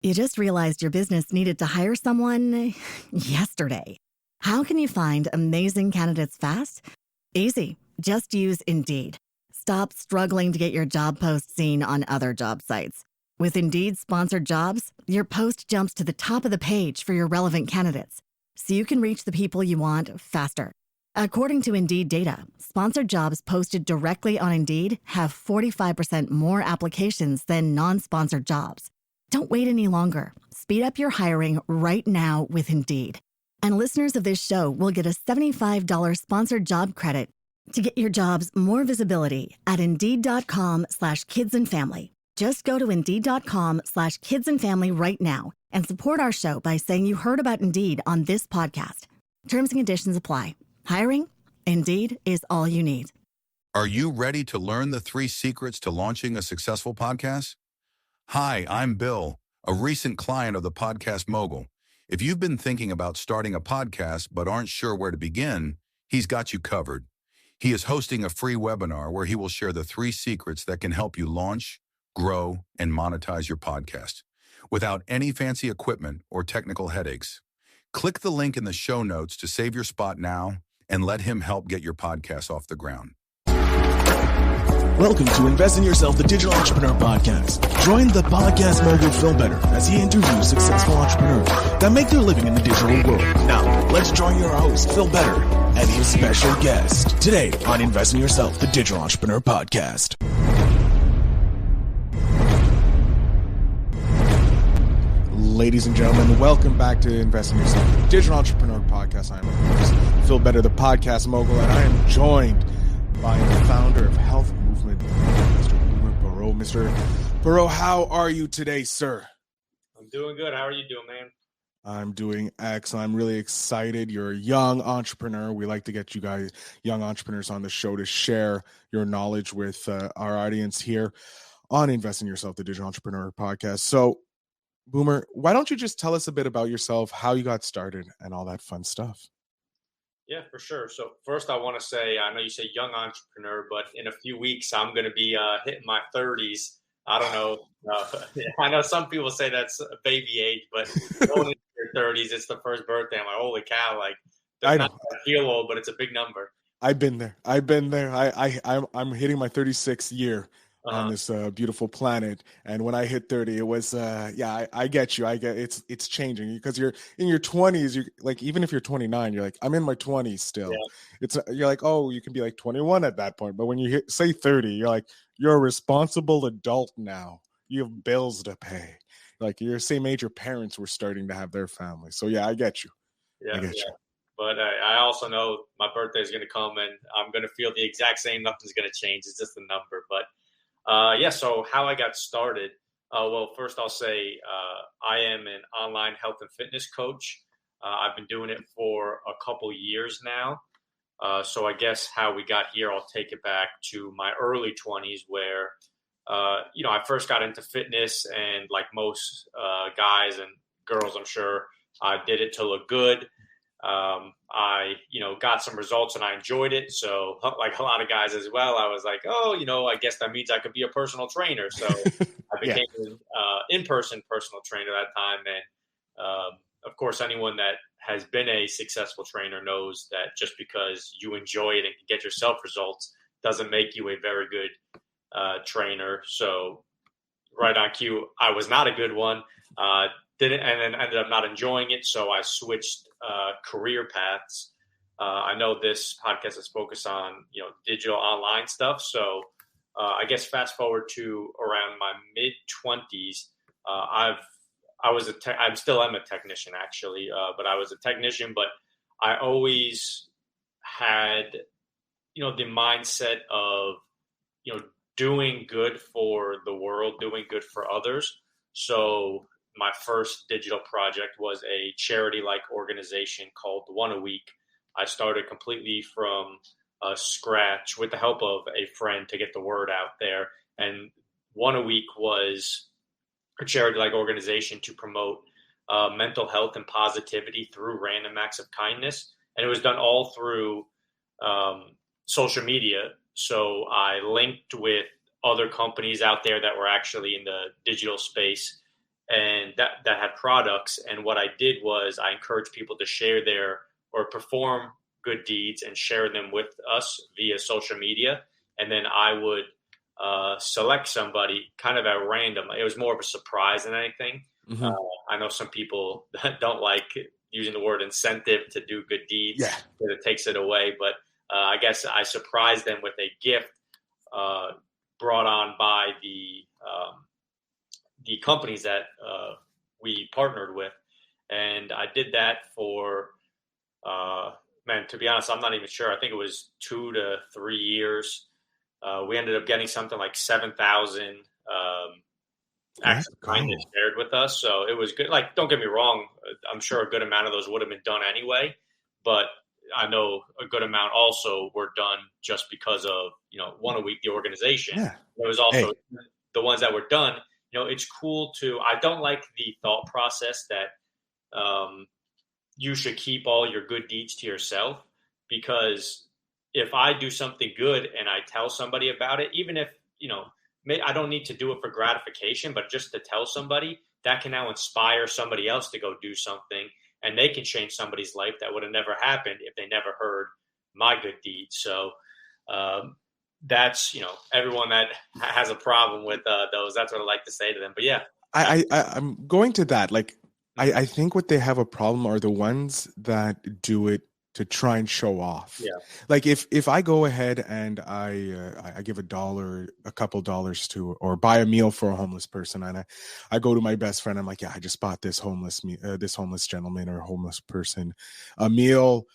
You just realized your business needed to hire someone yesterday. How can you find amazing candidates fast? Easy. Just use Indeed. Stop struggling to get your job post seen on other job sites. With Indeed sponsored jobs, your post jumps to the top of the page for your relevant candidates, so you can reach the people you want faster. According to Indeed data, sponsored jobs posted directly on Indeed have 45% more applications than non-sponsored jobs. Don't wait any longer. Speed up your hiring right now with Indeed. And listeners of this show will get a $75 sponsored job credit to get your jobs more visibility at Indeed.com/kidsandfamily. Just go to Indeed.com/kidsandfamily right now and support our show by saying you heard about Indeed on this podcast. Terms and conditions apply. Hiring? Indeed is all you need. Are you ready to learn the 3 secrets to launching a successful podcast? Hi, I'm Bill, a recent client of the Podcast Mogul. If you've been thinking about starting a podcast but aren't sure where to begin, he's got you covered. He is hosting a free webinar where he will share the 3 secrets that can help you launch, grow, and monetize your podcast without any fancy equipment or technical headaches. Click the link in the show notes to save your spot now and let him help get your podcast off the ground. Welcome to Invest in Yourself, the Digital Entrepreneur Podcast. Join the Podcast Mogul Phil Better as he interviews successful entrepreneurs that make their living in the digital world. Now, let's join your host, Phil Better, and his special guest today on Invest in Yourself, the Digital Entrepreneur Podcast. Ladies and gentlemen, welcome back to Invest in Yourself, the Digital Entrepreneur Podcast. I am, of course, Phil Better, the Podcast Mogul, and I am joined by the founder of Health Movement, Mr. Boomer Perrault. Mr. Perrault, how are you today, sir? I'm doing good. How are you doing, man? I'm doing excellent. I'm really excited. You're a young entrepreneur. We like to get you guys, young entrepreneurs, on the show to share your knowledge with our audience here on Invest in Yourself, the Digital Entrepreneur Podcast. So, Boomer, why don't you just tell us a bit about yourself, how you got started, and all that fun stuff? Yeah, for sure. So first I want to say, I know you say young entrepreneur, but in a few weeks, I'm going to be hitting my 30s. I don't know. I know some people say that's a baby age, but going into your 30s, it's the first birthday. I'm like, holy cow. Like, I know. I feel old, but it's a big number. I've been there. I'm hitting my 36th year on this beautiful planet. And when I hit 30, it was, I get you. It's changing because you're in your 20s. You're like, even if you're 29, you're like, I'm in my 20s still. Yeah. You're like, oh, you can be like 21 at that point. But when you say 30, you're like, you're a responsible adult now. You have bills to pay. Like, you're the same age your parents were starting to have their family. So yeah, I get you. Yeah, I get you. But I also know my birthday is going to come and I'm going to feel the exact same. Nothing's going to change. It's just a number. But so how I got started. Well, first I'll say I am an online health and fitness coach. I've been doing it for a couple years now. So I guess how we got here, I'll take it back to my early 20s where, I first got into fitness, and like most guys and girls, I'm sure, I did it to look good. I got some results and I enjoyed it. So like a lot of guys as well, I was like, I guess that means I could be a personal trainer. So I became an in-person personal trainer at that time. And of course, anyone that has been a successful trainer knows that just because you enjoy it and can get yourself results doesn't make you a very good trainer. So right on cue, I was not a good one. And then ended up not enjoying it. So I switched career paths. I know this podcast is focused on, digital online stuff. So I guess fast forward to around my mid 20s, I still am a technician actually, but I was a technician, but I always had, the mindset of, doing good for the world, doing good for others. So my first digital project was a charity-like organization called One a Week. I started completely from scratch with the help of a friend to get the word out there. And One a Week was a charity-like organization to promote mental health and positivity through random acts of kindness. And it was done all through social media. So I linked with other companies out there that were actually in the digital space. and that had products. And what I did was I encouraged people to share their or perform good deeds and share them with us via social media. And then I would select somebody kind of at random. It was more of a surprise than anything. Mm-hmm. I know some people don't like using the word incentive to do good deeds Yeah. because it takes it away. But I guess I surprised them with a gift brought on by the companies that we partnered with. And I did that for, to be honest, I'm not even sure. I think it was 2 to 3 years. We ended up getting something like 7,000 acts of kindness shared with us. So it was good. Like, don't get me wrong. I'm sure a good amount of those would have been done anyway, but I know a good amount also were done just because of, one a week, the organization. Yeah. There was also the ones that were done. It's cool I don't like the thought process that you should keep all your good deeds to yourself, because if I do something good and I tell somebody about it, even if, I don't need to do it for gratification, but just to tell somebody, that can now inspire somebody else to go do something, and they can change somebody's life that would have never happened if they never heard my good deeds. So that's, everyone that has a problem with those, that's what I like to say to them. But yeah, I'm going to that. Like, I think what they have a problem are the ones that do it to try and show off. Yeah. Like if I go ahead and I give $1, a couple dollars to, or buy a meal for a homeless person, and I go to my best friend, I'm like, yeah, I just bought this homeless gentleman or homeless person a meal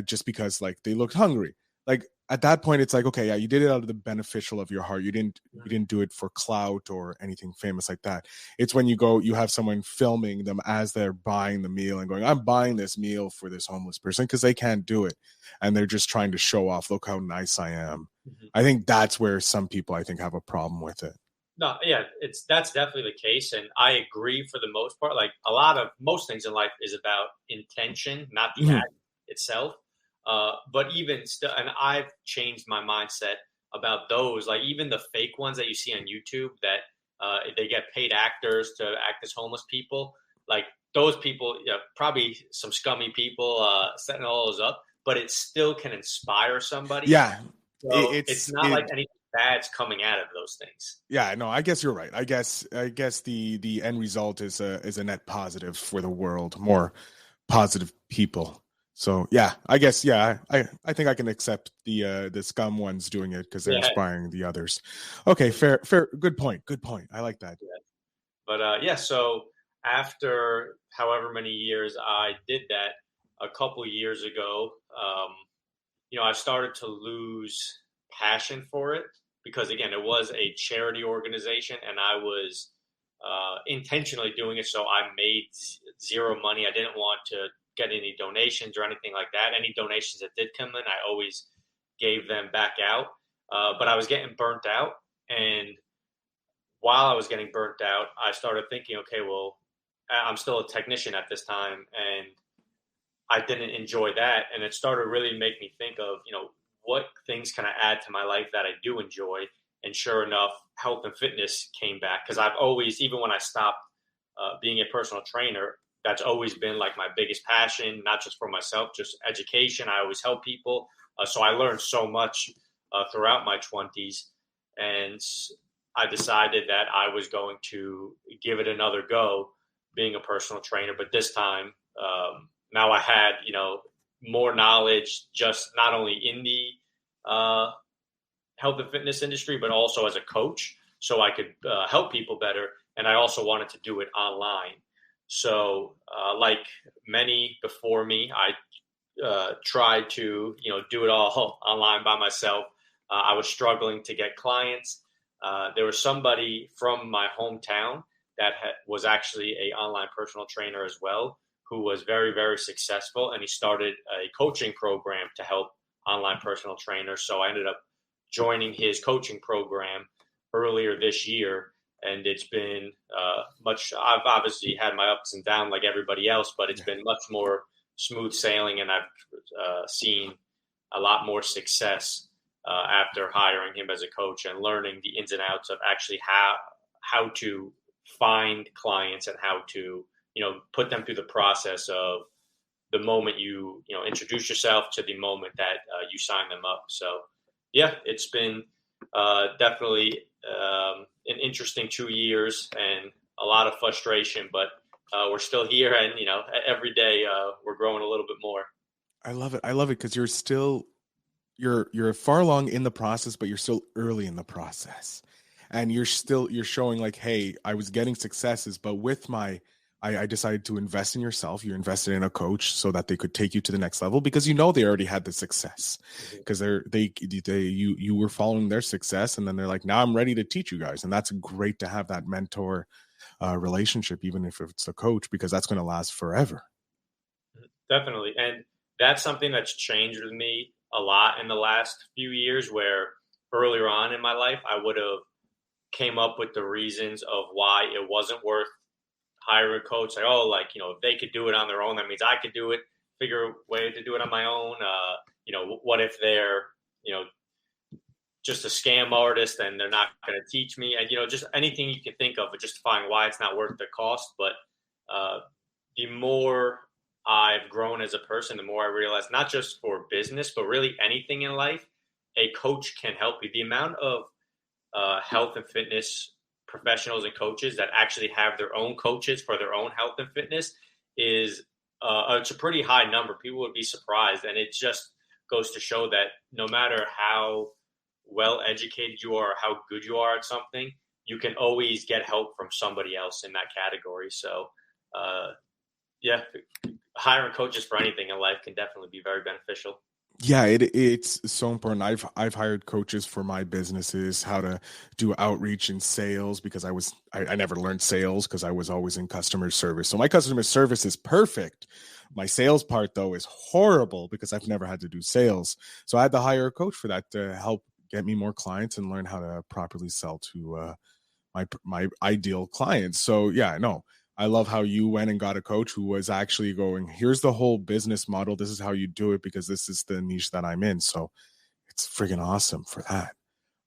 just because like they looked hungry. Like at that point, it's like, okay, yeah, you did it out of the beneficial of your heart. You didn't do it for clout or anything famous like that. It's when you have someone filming them as they're buying the meal and going, I'm buying this meal for this homeless person, because they can't do it. And they're just trying to show off, look how nice I am. Mm-hmm. I think that's where some people, I think, have a problem with it. No, yeah, that's definitely the case. And I agree for the most part. Like most things in life is about intention, not the act itself. But even still, and I've changed my mindset about those, like even the fake ones that you see on YouTube that they get paid actors to act as homeless people. Like those people, probably some scummy people setting all those up, but it still can inspire somebody. Yeah. So it's not like anything bad's coming out of those things. Yeah, no, I guess you're right. I guess the end result is a net positive for the world, more positive people. So yeah, I guess, yeah, I think I can accept the scum ones doing it because they're inspiring the others. Okay, fair, good point. I like that. Yeah. But so after however many years I did that, a couple years ago, I started to lose passion for it, because again, it was a charity organization and I was intentionally doing it. So I made zero money. I didn't want to get any donations or anything like that. Any donations that did come in, I always gave them back out. But I was getting burnt out. And while I was getting burnt out, I started thinking, okay, well, I'm still a technician at this time, and I didn't enjoy that. And it started really make me think of, what things can I add to my life that I do enjoy? And sure enough, health and fitness came back, because I've always, even when I stopped being a personal trainer, that's always been like my biggest passion, not just for myself, just education. I always help people. So I learned so much throughout my 20s. And I decided that I was going to give it another go being a personal trainer. But this time, now I had, more knowledge, just not only in the health and fitness industry, but also as a coach, so I could help people better. And I also wanted to do it online. So like many before me, I tried to, do it all online by myself. I was struggling to get clients. There was somebody from my hometown that was actually an online personal trainer as well, who was very, very successful. And he started a coaching program to help online personal trainers. So I ended up joining his coaching program earlier this year. And it's been I've obviously had my ups and downs like everybody else, but it's been much more smooth sailing. And I've seen a lot more success after hiring him as a coach and learning the ins and outs of actually how to find clients and how to, put them through the process of the moment you introduce yourself to the moment that you sign them up. So yeah, it's been definitely an interesting 2 years and a lot of frustration, but we're still here, and every day we're growing a little bit more. I love it. I love it because you're far along in the process, but you're still early in the process, and you're showing like, hey, I was getting successes, but with I decided to invest in yourself. You invested in a coach so that they could take you to the next level because they already had the success, because you were following their success, and then they're like, now I'm ready to teach you guys. And that's great to have that mentor relationship, even if it's a coach, because that's going to last forever. Definitely. And that's something that's changed with me a lot in the last few years, where earlier on in my life, I would have came up with the reasons of why it wasn't worth hire a coach. Like, if they could do it on their own, that means I could do it, figure a way to do it on my own. What if they're, just a scam artist and they're not going to teach me? And, just anything you can think of, but justifying why it's not worth the cost. But the more I've grown as a person, the more I realize, not just for business, but really anything in life, a coach can help you. The amount of health and fitness professionals and coaches that actually have their own coaches for their own health and fitness is it's a pretty high number. People would be surprised. And it just goes to show that no matter how well educated you are, or how good you are at something, you can always get help from somebody else in that category. So yeah, hiring coaches for anything in life can definitely be very beneficial. Yeah, it's so important. I've hired coaches for my businesses, how to do outreach and sales, because I never learned sales because I was always in customer service. So my customer service is perfect. My sales part, though, is horrible because I've never had to do sales. So I had to hire a coach for that to help get me more clients and learn how to properly sell to my ideal clients. So yeah, no. I love how you went and got a coach who was actually going, here's the whole business model. This is how you do it because this is the niche that I'm in. So it's friggin' awesome for that.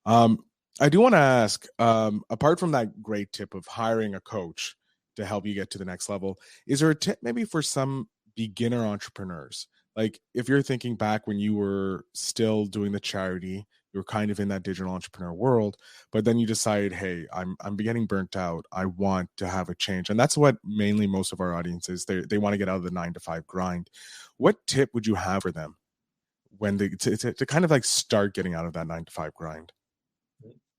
I do want to ask, apart from that great tip of hiring a coach to help you get to the next level, is there a tip maybe for some beginner entrepreneurs? Like if you're thinking back when you were still doing the charity, you were kind of in that digital entrepreneur world, but then you decided, hey, I'm getting burnt out. I want to have a change. And that's what mainly most of our audience is. They want to get out of the 9-to-5 grind. What tip would you have for them when to kind of like start getting out of that 9-to-5 grind?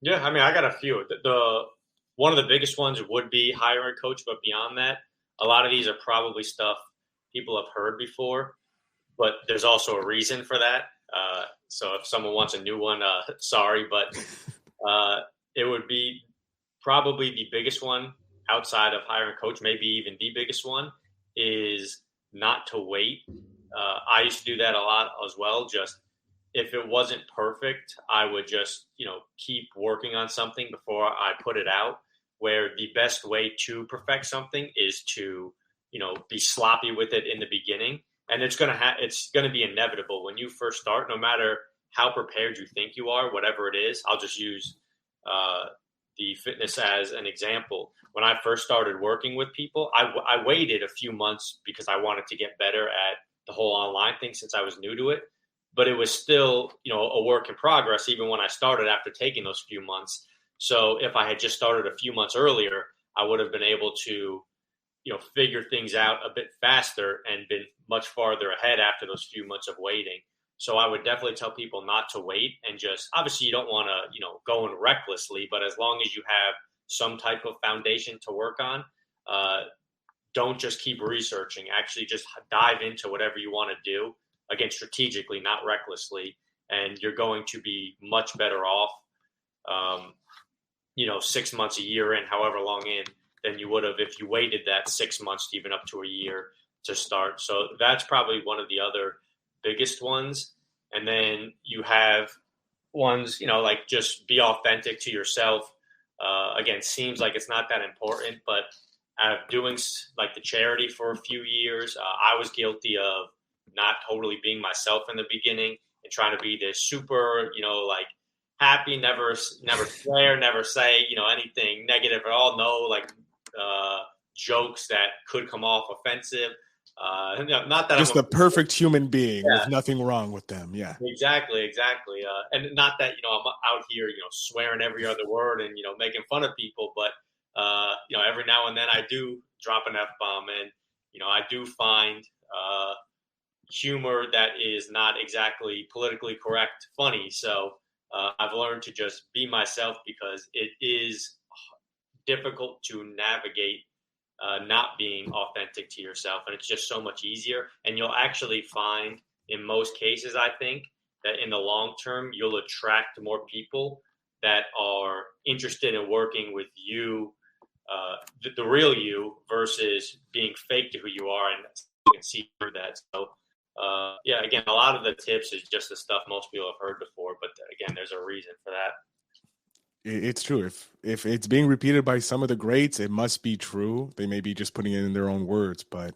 Yeah, I mean, I got a few. The one of the biggest ones would be hiring a coach, but beyond that, a lot of these are probably stuff people have heard before, but there's also a reason for that. So if someone wants a new one, sorry, but it would be probably the biggest one outside of hiring a coach, maybe even the biggest one, is not to wait. I used to do that a lot as well. Just if it wasn't perfect, I would just, keep working on something before I put it out, where the best way to perfect something is to, be sloppy with it in the beginning. And it's going to be inevitable when you first start, no matter how prepared you think you are, whatever it is. I'll just use the fitness as an example. When I first started working with people, I waited a few months because I wanted to get better at the whole online thing since I was new to it. But it was still, a work in progress, even when I started after taking those few months. So if I had just started a few months earlier, I would have been able to, figure things out a bit faster and been much farther ahead after those few months of waiting. So I would definitely tell people not to wait, and just, obviously you don't want to, go in recklessly, but as long as you have some type of foundation to work on, don't just keep researching. Actually just dive into whatever you want to do, again, strategically, not recklessly, and you're going to be much better off, 6 months, a year in, however long in, than you would have if you waited that 6 months to even up to a year to start. So that's probably one of the other biggest ones. And then you have ones, like just be authentic to yourself. Again, seems like it's not that important, but doing like the charity for a few years, I was guilty of not totally being myself in the beginning and trying to be this super, like happy, never swear, never say, anything negative at all. No, like jokes that could come off offensive. Not that Just I'm a perfect human being with nothing wrong with them. Yeah. Exactly. And not that, I'm out here, swearing every other word and, making fun of people, but, every now and then I do drop an F-bomb, and, I do find humor that is not exactly politically correct funny. So I've learned to just be myself, because it is difficult to navigate not being authentic to yourself. And it's just so much easier. And you'll actually find, in most cases, I think, that in the long term, you'll attract more people that are interested in working with you, the real you, versus being fake to who you are, and you can see through that. So, again, a lot of the tips is just the stuff most people have heard before, but again, there's a reason for that. It's true. If it's being repeated by some of the greats, it must be true. They may be just putting it in their own words, but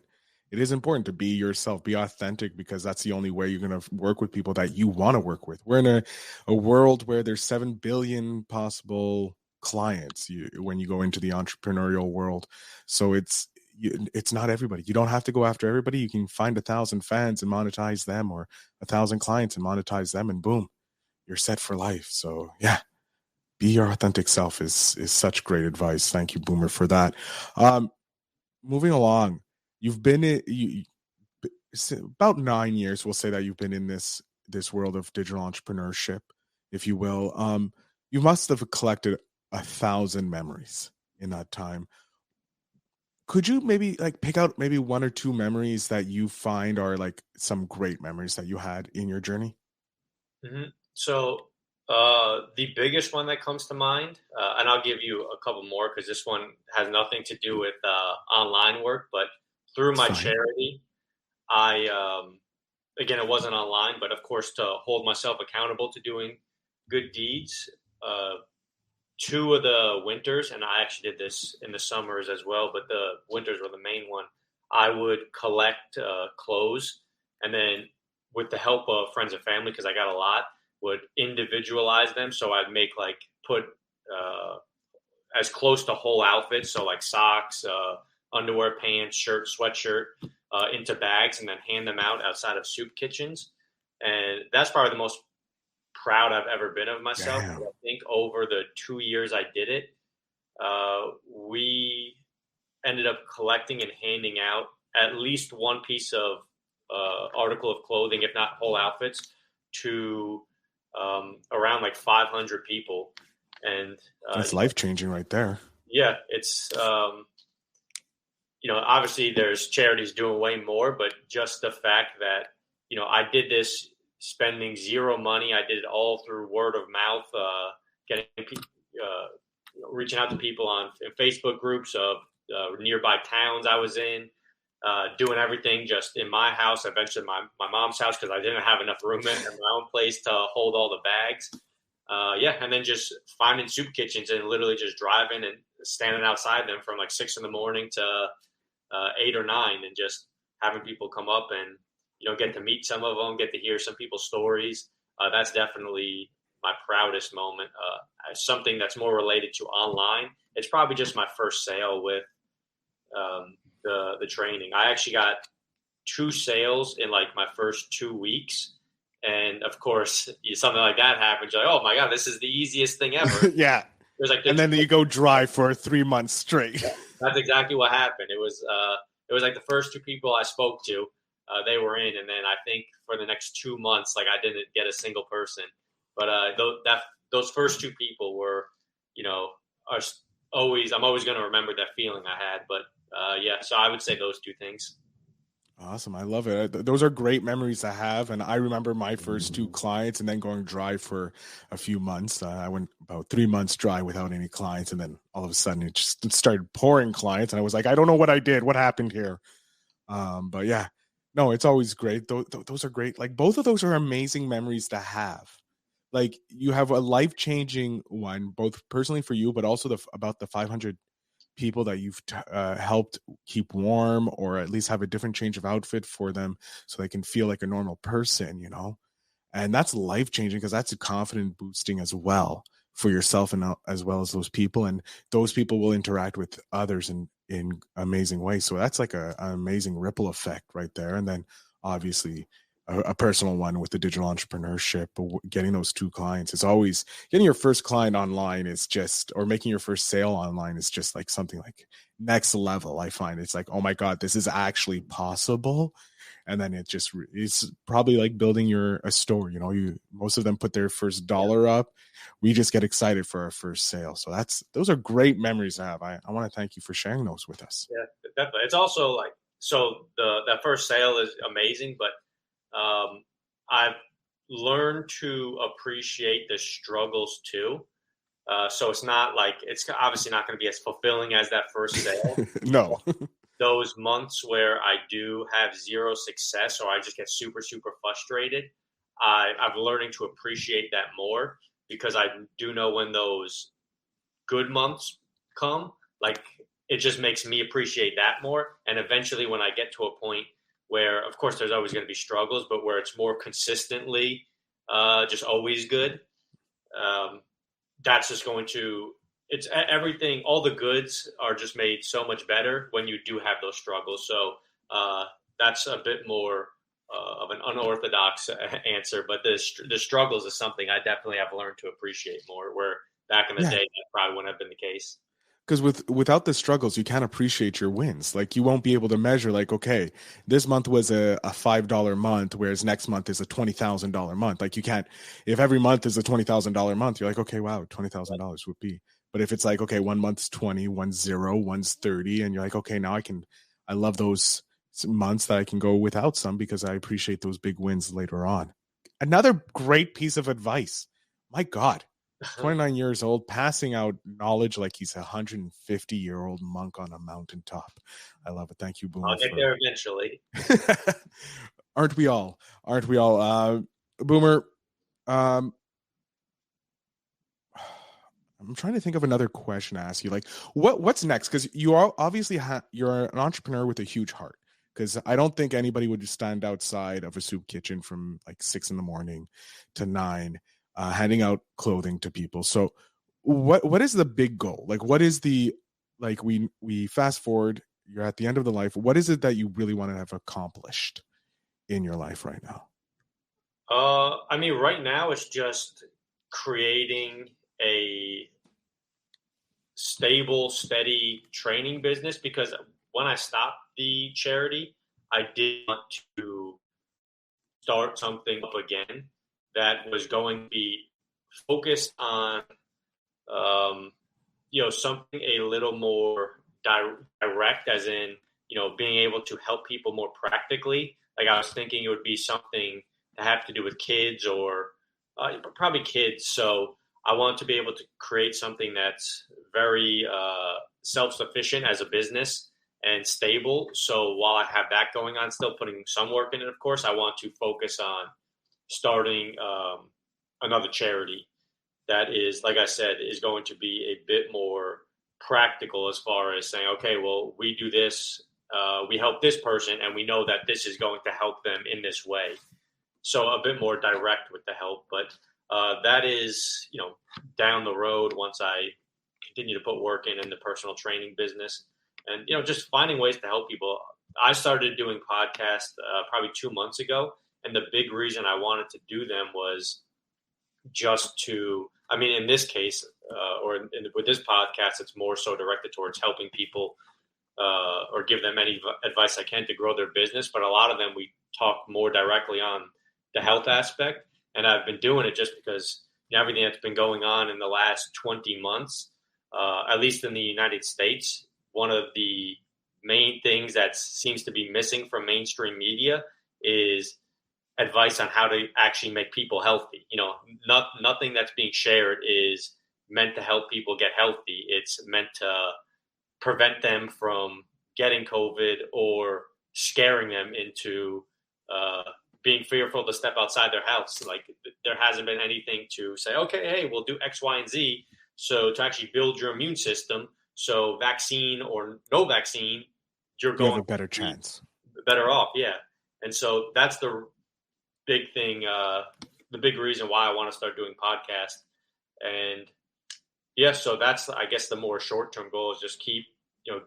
it is important to be yourself, be authentic, because that's the only way you're going to work with people that you want to work with. We're in a world where there's 7 billion possible clients when you go into the entrepreneurial world. So it's not everybody. You don't have to go after everybody. You can find 1,000 fans and monetize them, or 1,000 clients and monetize them, and boom, you're set for life. So yeah. Be your authentic self is such great advice. Thank you, Boomer, for that. Moving along, you've been about 9 years. We'll say that you've been in this world of digital entrepreneurship, if you will. You must have collected 1,000 memories in that time. Could you maybe pick out maybe 1 or 2 memories that you find are some great memories that you had in your journey? Mm-hmm. So the biggest one that comes to mind, and I'll give you a couple more because this one has nothing to do with online work, but through my charity, I, again, it wasn't online, but of course, to hold myself accountable to doing good deeds, 2 of the winters, and I actually did this in the summers as well, but the winters were the main one, I would collect clothes, and then with the help of friends and family, because I got a lot, would individualize them. So I'd make put as close to whole outfits. So socks, underwear, pants, shirt, sweatshirt, into bags, and then hand them out outside of soup kitchens. And that's probably the most proud I've ever been of myself. I think over the 2 years I did it, we ended up collecting and handing out at least one piece of article of clothing, if not whole outfits, to around 500 people. And that's life-changing right there. Yeah, it's obviously there's charities doing way more, but just the fact that I did this spending zero money. I did it all through word of mouth, reaching out to people in Facebook groups of nearby towns I was in, doing everything just in my house, eventually my mom's house, because I didn't have enough room in my own place to hold all the bags. And then just finding soup kitchens and literally just driving and standing outside them from 6 in the morning to 8 or 9, and just having people come up and get to meet some of them, get to hear some people's stories. That's definitely my proudest moment. Something that's more related to online, it's probably just my first sale with the training. I actually got 2 sales in my first 2 weeks. And of course, something like that happens. You're like, oh my God, this is the easiest thing ever. Yeah. And then you go dry for 3 months straight. Yeah, that's exactly what happened. It was the first 2 people I spoke to, they were in. And then I think for the next 2 months, I didn't get a single person. But those first 2 people were, I'm always going to remember that feeling I had. But so I would say those 2 things. Awesome. I love it. Those are great memories to have. And I remember my first 2 clients, and then going dry for a few months. I went about 3 months dry without any clients. And then all of a sudden it just started pouring clients. And I was like, I don't know what I did. What happened here? But yeah, no, it's always great. Those are great. Both of those are amazing memories to have. You have a life-changing one, both personally for you, but also about the 500 people that you've helped keep warm, or at least have a different change of outfit for them so they can feel like a normal person, and that's life-changing, because that's confidence boosting as well. for yourself and as well as those people. And those people will interact with others in amazing ways. So that's like an amazing ripple effect right there. And then obviously a personal one with the digital entrepreneurship, getting those 2 clients. It's always getting your first client online is just, or making your first sale online is just like something like next level. I find it's like, oh my God, this is actually possible. And then it's probably like building a store. Most of them put their first dollar up. We just get excited for our first sale. So those are great memories to have. I want to thank you for sharing those with us. Yeah, definitely. It's also like, so that first sale is amazing, but I've learned to appreciate the struggles too. So it's not like, it's obviously not going to be as fulfilling as that first sale. No. Those months where I do have zero success or I just get super, super frustrated, I'm learning to appreciate that more, because I do know when those good months come, like it just makes me appreciate that more. And eventually when I get to a point where, of course, there's always going to be struggles, but where it's more consistently just always good, that's just going to, it's everything, all the goods are just made so much better when you do have those struggles. So that's a bit more of an unorthodox answer, but the struggles is something I definitely have learned to appreciate more, where back in the day, that probably wouldn't have been the case. Because without the struggles, you can't appreciate your wins. Like you won't be able to measure like, okay, this month was a $5 month, whereas next month is a $20,000 month. Like you can't, if every month is a $20,000 month, you're like, okay, wow, $20,000 would be. But if it's like, okay, one month's 20, one's 0, one's 30, and you're like, okay, now I love those months that I can go without some because I appreciate those big wins later on. Another great piece of advice. My God. 29 years old, passing out knowledge like he's a 150-year-old monk on a mountaintop. I love it. Thank you, Boomer. I'll get there eventually. Aren't we all? Boomer, I'm trying to think of another question to ask you. Like, what's next? Because you are obviously you're an entrepreneur with a huge heart. Because I don't think anybody would stand outside of a soup kitchen from like 6 a.m. to 9, handing out clothing to people. So, what is the big goal? Like, what is the we fast forward? You're at the end of the life. What is it that you really want to have accomplished in your life right now? I mean, right now it's just creating a stable, steady training business, because when I stopped the charity, I did want to start something up again that was going to be focused on, something a little more direct, as in, being able to help people more practically. Like I was thinking it would be something to have to do with kids, or probably kids. So I want to be able to create something that's very self-sufficient as a business and stable. So while I have that going on, still putting some work in it, of course, I want to focus on starting another charity that is, like I said, is going to be a bit more practical, as far as saying, okay, well, we do this, we help this person, and we know that this is going to help them in this way. So a bit more direct with the help, but that is, down the road once I continue to put work in the personal training business, and, just finding ways to help people. I started doing podcasts probably 2 months ago. And the big reason I wanted to do them was just to, I mean, in this case, with this podcast, it's more so directed towards helping people or give them any advice I can to grow their business. But a lot of them, we talk more directly on the health aspect. And I've been doing it just because everything that's been going on in the last 20 months, at least in the United States, one of the main things that seems to be missing from mainstream media is advice on how to actually make people healthy. Nothing that's being shared is meant to help people get healthy. It's meant to prevent them from getting COVID or scaring them into being fearful to step outside their house. Like, there hasn't been anything to say, okay, hey, we'll do X, Y, and Z. So to actually build your immune system, so vaccine or no vaccine, you have a better chance, better off. Yeah. And so that's the big thing, the big reason why I want to start doing podcasts. And Yeah, so that's, I guess, the more short-term goal is just keep,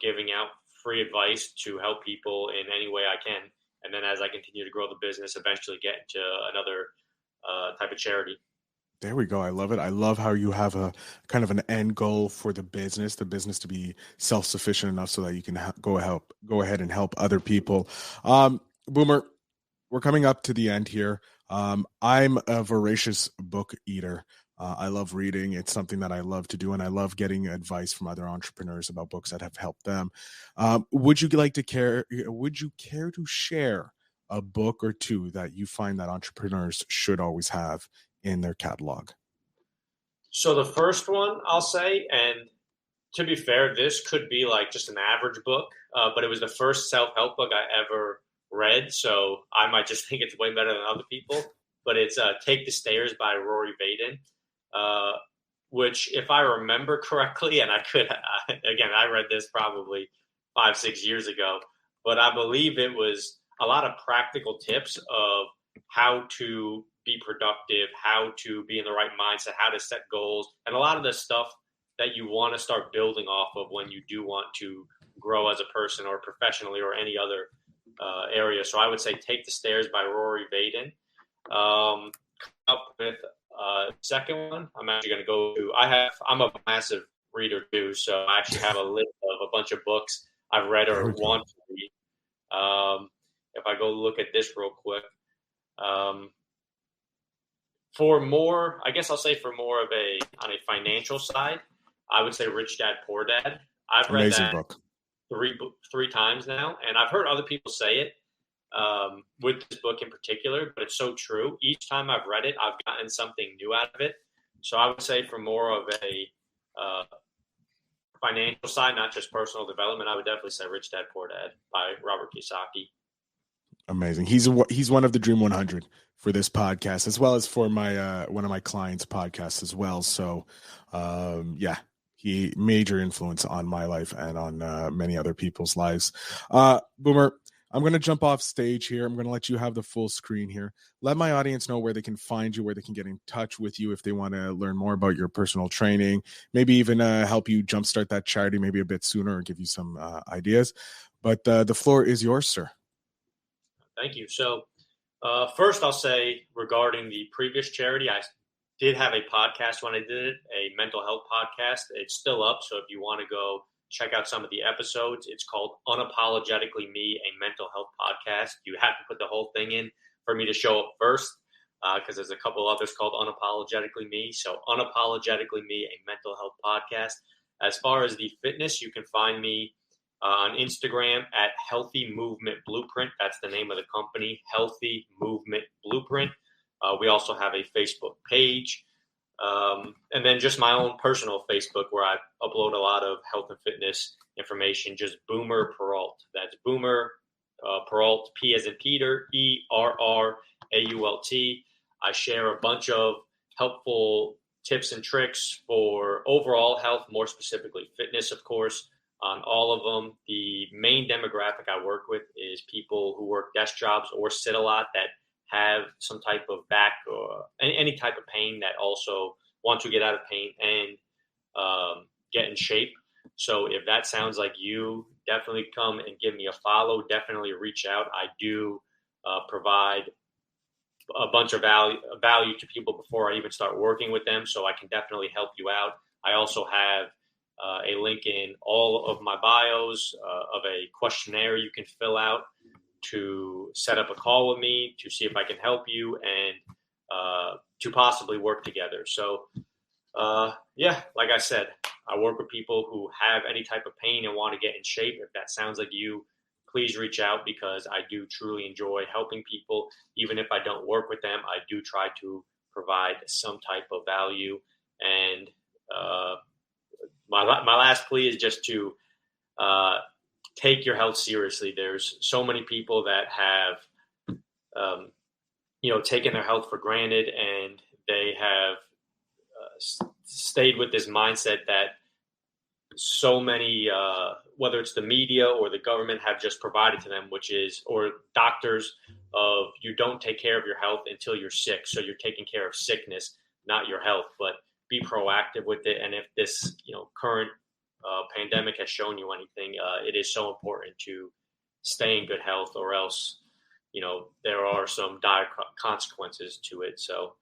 giving out free advice to help people in any way I can. And then as I continue to grow the business, eventually get into another type of charity. There we go. I love it. I love how you have a kind of an end goal for the business to be self-sufficient enough so that you can go ahead and help other people. Boomer, we're coming up to the end here. I'm a voracious book eater. I love reading. It's something that I love to do, and I love getting advice from other entrepreneurs about books that have helped them. Would you care to share a book or two that you find that entrepreneurs should always have in their catalog? So the first one I'll say, and to be fair, this could be like just an average book, but it was the first self-help book I ever read. So I might just think it's way better than other people, but it's Take the Stairs by Rory Vaden, which if I remember correctly, and I read this probably 5-6 years ago, but I believe it was a lot of practical tips of how to be productive, how to be in the right mindset, how to set goals, and a lot of the stuff that you want to start building off of when you do want to grow as a person or professionally or any other area. So I would say Take the Stairs by Rory Vaden. Up with second one, I'm actually going to go to, I'm a massive reader too, so I actually have a list of a bunch of books I've read or want to read. If I go look at this real quick, for more of on a financial side, I would say Rich Dad Poor Dad. I've read Amazing that book. three times now, and I've heard other people say it with this book in particular, but it's so true. Each time I've read it, I've gotten something new out of it. So I would say for more of a financial side, not just personal development, I would definitely say Rich Dad Poor Dad by Robert Kiyosaki. Amazing. He's one of the Dream 100 for this podcast, as well as for my one of my clients' podcasts as well. So, he major influence on my life and on many other people's lives. Boomer, I'm going to jump off stage here. I'm going to let you have the full screen here. Let my audience know where they can find you, where they can get in touch with you if they want to learn more about your personal training, maybe even help you jumpstart that charity maybe a bit sooner or give you some ideas. But the floor is yours, sir. Thank you. So first I'll say regarding the previous charity, I did have a podcast when I did it, a mental health podcast. It's still up. So if you want to go check out some of the episodes, it's called Unapologetically Me, a mental health podcast. You have to put the whole thing in for me to show up first because there's a couple others called Unapologetically Me. So Unapologetically Me, a mental health podcast. As far as the fitness, you can find me on Instagram at Healthy Movement Blueprint. That's the name of the company, Healthy Movement Blueprint. We also have a Facebook page. And then just my own personal Facebook where I upload a lot of health and fitness information, just Boomer Perrault. That's Boomer Perrault, P as in Peter, Errault. I share a bunch of helpful tips and tricks for overall health, more specifically fitness, of course. On all of them, the main demographic I work with is people who work desk jobs or sit a lot that have some type of back or any type of pain that also want to get out of pain and get in shape. So if that sounds like you, definitely come and give me a follow. Definitely reach out. I do provide a bunch of value to people before I even start working with them. So I can definitely help you out. I also have a link in all of my bios of a questionnaire you can fill out to set up a call with me to see if I can help you and to possibly work together. So, like I said, I work with people who have any type of pain and want to get in shape. If that sounds like you, please reach out because I do truly enjoy helping people. Even if I don't work with them, I do try to provide some type of value. And my last plea is just to take your health seriously. There's so many people that have, taken their health for granted, and they have stayed with this mindset that so many, whether it's the media or the government, have just provided to them, or doctors, of you don't take care of your health until you're sick. So you're taking care of sickness, not your health. But be proactive with it. And if this, current pandemic has shown you anything, it is so important to stay in good health, or else, there are some dire consequences to it. So,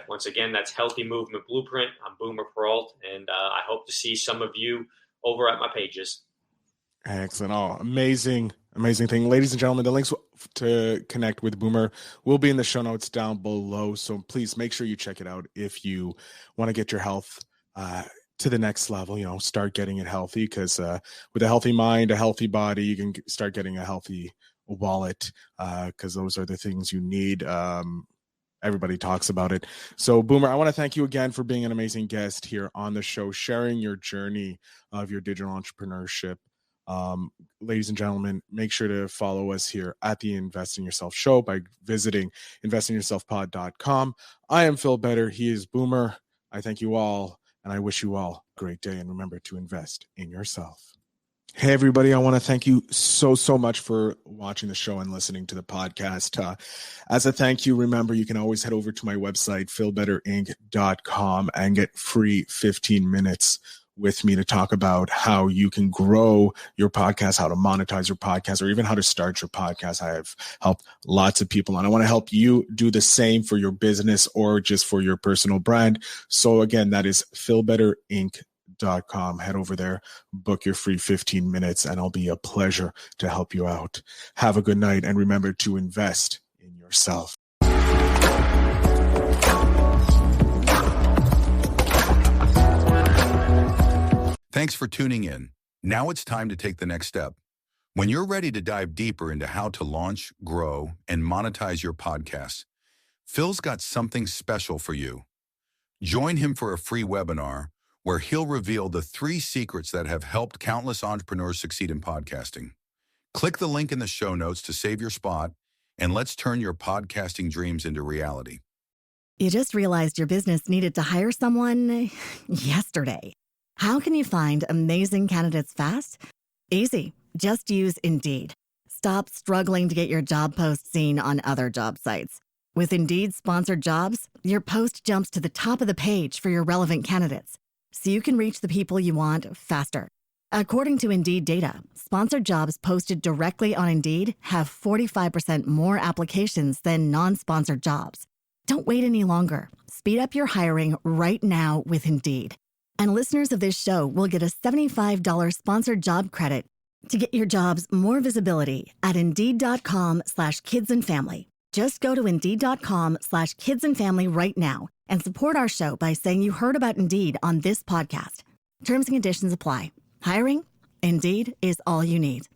once again, that's Healthy Movement Blueprint. I'm Boomer Perrault, and I hope to see some of you over at my pages. Excellent. Oh, amazing thing. Ladies and gentlemen, the links to connect with Boomer will be in the show notes down below. So please make sure you check it out if you want to get your health to the next level, start getting it healthy, because with a healthy mind, a healthy body, you can start getting a healthy wallet, because those are the things you need. Everybody talks about it. So Boomer, I want to thank you again for being an amazing guest here on the show, sharing your journey of your digital entrepreneurship. Ladies and gentlemen, make sure to follow us here at the Invest in Yourself show by visiting investinyourselfpod.com. I am Phil Better. He is Boomer. I thank you all, and I wish you all a great day. And remember to invest in yourself. Hey, everybody. I want to thank you so much for watching the show and listening to the podcast. As a thank you, remember, you can always head over to my website, fulfillment.Inc.com, and get free 15 minutes with me to talk about how you can grow your podcast, how to monetize your podcast, or even how to start your podcast. I have helped lots of people, and I want to help you do the same for your business or just for your personal brand. So again, that is fulfillment.Inc.com. Head over there, book your free 15 minutes, and it'll be a pleasure to help you out. Have a good night, and remember to invest in yourself. Thanks for tuning in. Now it's time to take the next step. When you're ready to dive deeper into how to launch, grow, and monetize your podcast, Phil's got something special for you. Join him for a free webinar where he'll reveal the 3 secrets that have helped countless entrepreneurs succeed in podcasting. Click the link in the show notes to save your spot, and let's turn your podcasting dreams into reality. You just realized your business needed to hire someone yesterday. How can you find amazing candidates fast? Easy. Just use Indeed. Stop struggling to get your job post seen on other job sites. With Indeed sponsored jobs, your post jumps to the top of the page for your relevant candidates, so you can reach the people you want faster. According to Indeed data, sponsored jobs posted directly on Indeed have 45% more applications than non-sponsored jobs. Don't wait any longer. Speed up your hiring right now with Indeed. And listeners of this show will get a $75 sponsored job credit to get your jobs more visibility at Indeed.com/kidsandfamily. Just go to Indeed.com/kidsandfamily right now and support our show by saying you heard about Indeed on this podcast. Terms and conditions apply. Hiring? Indeed is all you need.